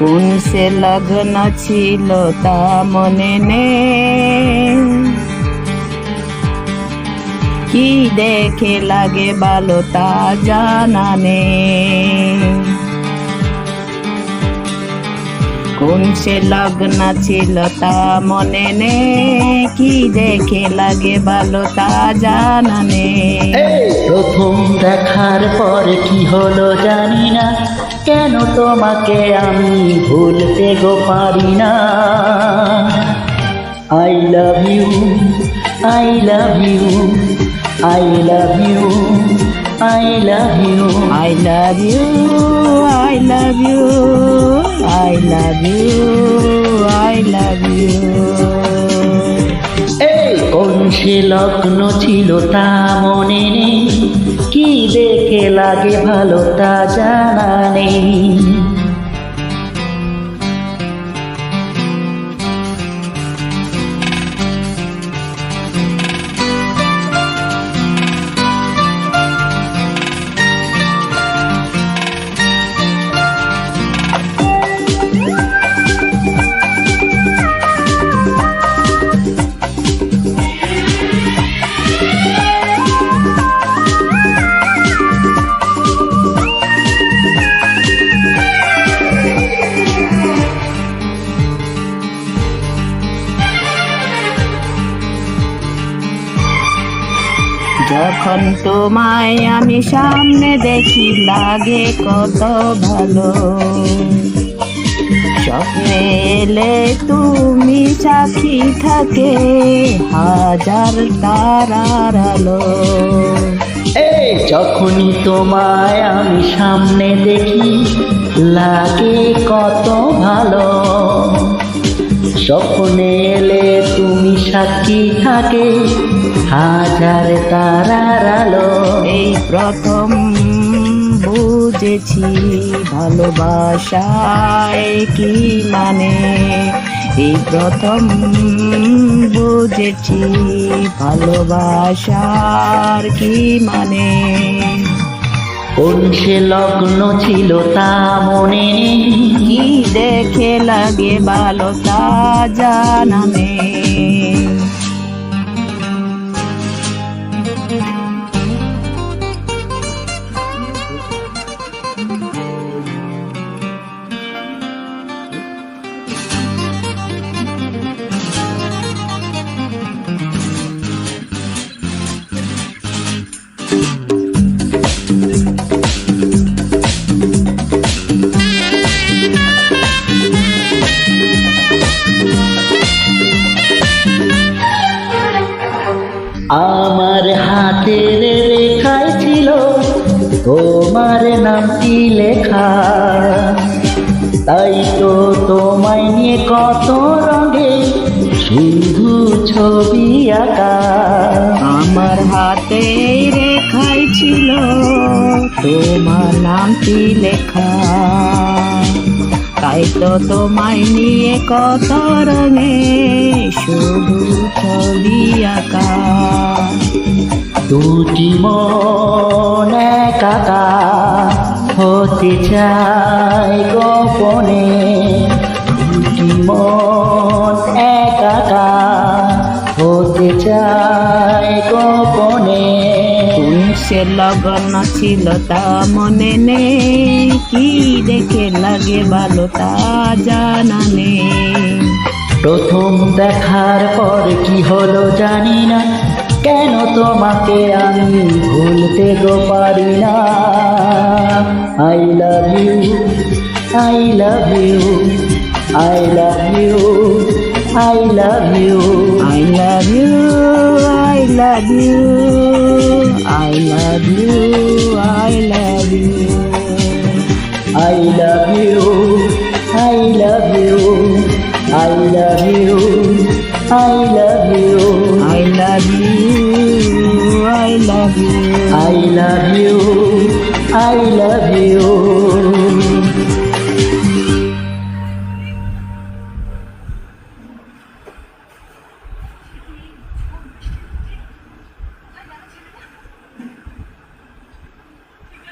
কোন সে লগ্ন ছিল তা মনে নেই, কি দেখে লাগে ভালো তা জানা নেই। কোন সে লগ্ন ছিল তা মনে নেই, কি দেখে লাগে ভালো তা জানা নেই। প্রথম দেখার পর কি হলো জানি না, কেন তোমাকে আমি ভুলতে গো পারি না। I love you, I love you, I love you, I love you, I love you, I love you, I love you, I love you. কোন সে লগ্ন ছিল তা মনে নেই, কি দেখে লাগে ভালো তা জানা নেই। যখন তোমায় আমি সামনে দেখি লাগে কত ভালো, স্বপ্নে এলে তুমি সাক্ষী থাকে হাজার তারার আলো। যখনই তোমায় আমি সামনে দেখি লাগে কত ভালো, স্বপ্নে এলে তুমি সাক্ষী থাকে হাজার তারার আলো। এই প্রথম বুঝেছি ভালোবাসায় কি মানে, এই প্রথম বুঝেছি ভালোবাসার কি মানে। কোন সে লগ্ন ছিল তা মনে নেই, কি দেখে লাগে ভালো তা জানা নেই। আমার হাতের রেখায় ছিল তোমার নামটি লেখা, তাই তো তোমায় নিয়ে কত রঙে শুধু ছবি আঁকা। আমার হাতে রেখায় ছিল তোমার নামটি লেখা, তাই তো তোমায় নিয়ে কত রঙে শুধু ছবি আঁকা। দুটি মন একা হতে চাই গোপনে, দুটি মন একা হতে চাই গোপনে। কোন সে লগন ছিল তা মনে নেই, কি দেখে লাগে ভালো তা জানা নেই। প্রথম দেখার পর কি হলো জানি না, কেন তোমাকে আমি ভুলতে গো পারি না। I love you, I love you, I love you, I love you, I love you, I love you, I love you, I love you, I love you, I love you, I love you, I love you, I love you, I love you, I love you, I love